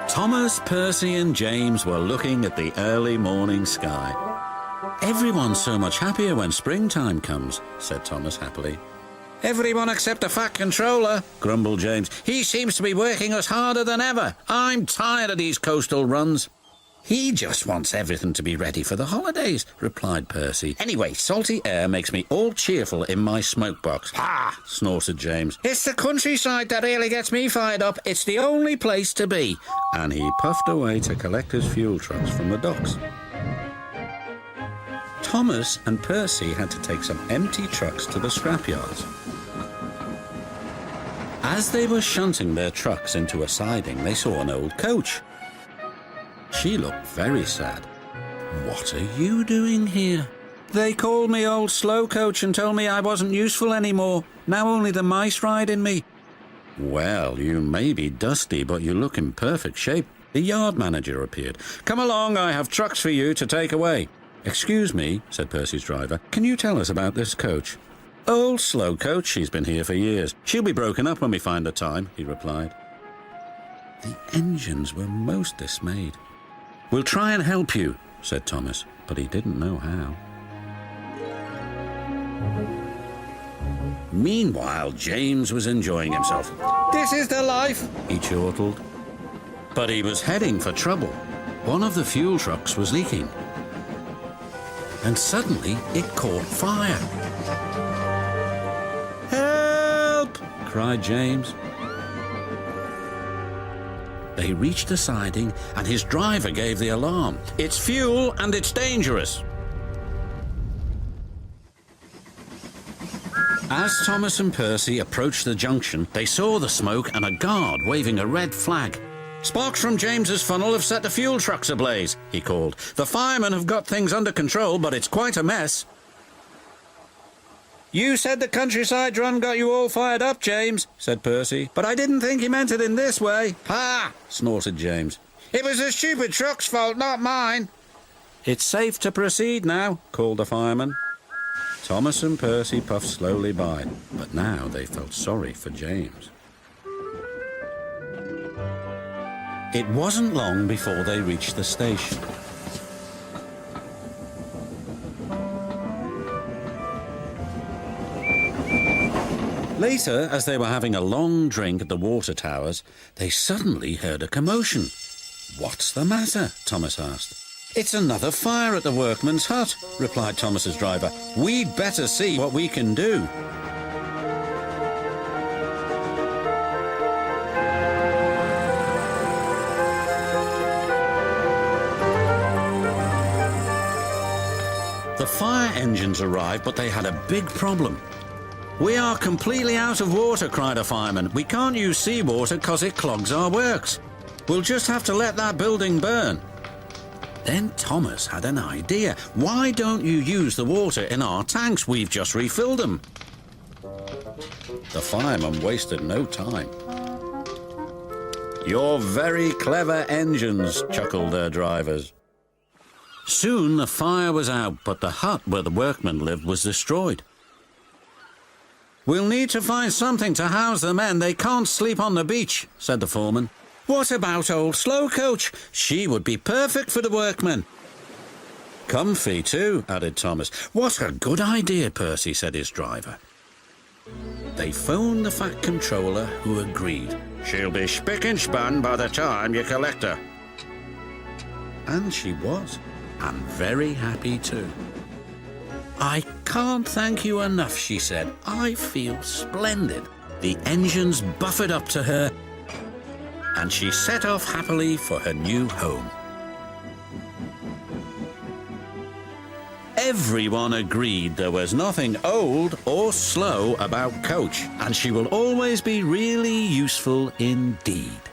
Thomas, Percy and James were looking at the early morning sky. "Everyone's so much happier when springtime comes," said Thomas happily. "Everyone except the Fat Controller," grumbled James. "He seems to be working us harder than ever. I'm tired of these coastal runs." "He just wants everything to be ready for the holidays," replied Percy. "Anyway, salty air makes me all cheerful in my smoke box." "Ha!" snorted James. "It's the countryside that really gets me fired up. It's the only place to be." And he puffed away to collect his fuel trucks from the docks. Thomas and Percy had to take some empty trucks to the scrapyards. As they were shunting their trucks into a siding, they saw an old coach. She looked very sad. "What are you doing here?" "They called me old slow coach and told me I wasn't useful anymore. Now only the mice ride in me." "Well, you may be dusty, but you look in perfect shape." The yard manager appeared. "Come along, I have trucks for you to take away." "Excuse me," said Percy's driver. "Can you tell us about this coach?" "Old slow coach, she's been here for years. She'll be broken up when we find the time," he replied. The engines were most dismayed. "We'll try and help you," said Thomas, but he didn't know how. Meanwhile, James was enjoying himself. "This is the life," he chortled. But he was heading for trouble. One of the fuel trucks was leaking. And suddenly it caught fire. "Help!" cried James. They reached the siding and his driver gave the alarm. "It's fuel and it's dangerous." As Thomas and Percy approached the junction, they saw the smoke and a guard waving a red flag. "Sparks from James's funnel have set the fuel trucks ablaze," he called. "The firemen have got things under control, but it's quite a mess." "You said the countryside run got you all fired up, James," said Percy. "But I didn't think he meant it in this way." "Ha!" snorted James. "It was the stupid truck's fault, not mine." "It's safe to proceed now," called the fireman. Thomas and Percy puffed slowly by, but now they felt sorry for James. It wasn't long before they reached the station. Later, as they were having a long drink at the water towers, they suddenly heard a commotion. "What's the matter?" Thomas asked. "It's another fire at the workman's hut," replied Thomas's driver. "We'd better see what we can do." The fire engines arrived, but they had a big problem. "We are completely out of water," cried a fireman. "We can't use seawater because it clogs our works. We'll just have to let that building burn." Then Thomas had an idea. "Why don't you use the water in our tanks? We've just refilled them." The fireman wasted no time. "You're very clever engines," chuckled their drivers. Soon the fire was out, but the hut where the workmen lived was destroyed. "We'll need to find something to house the men. They can't sleep on the beach," said the foreman. "What about old slow coach? She would be perfect for the workmen." "Comfy too," added Thomas. "What a good idea, Percy," said his driver. They phoned the Fat Controller, who agreed. "She'll be spick and span by the time you collect her." And she was, and very happy too. "I can't thank you enough," she said. "I feel splendid." The engines buffered up to her, and she set off happily for her new home. Everyone agreed there was nothing old or slow about Coach, and she will always be really useful indeed.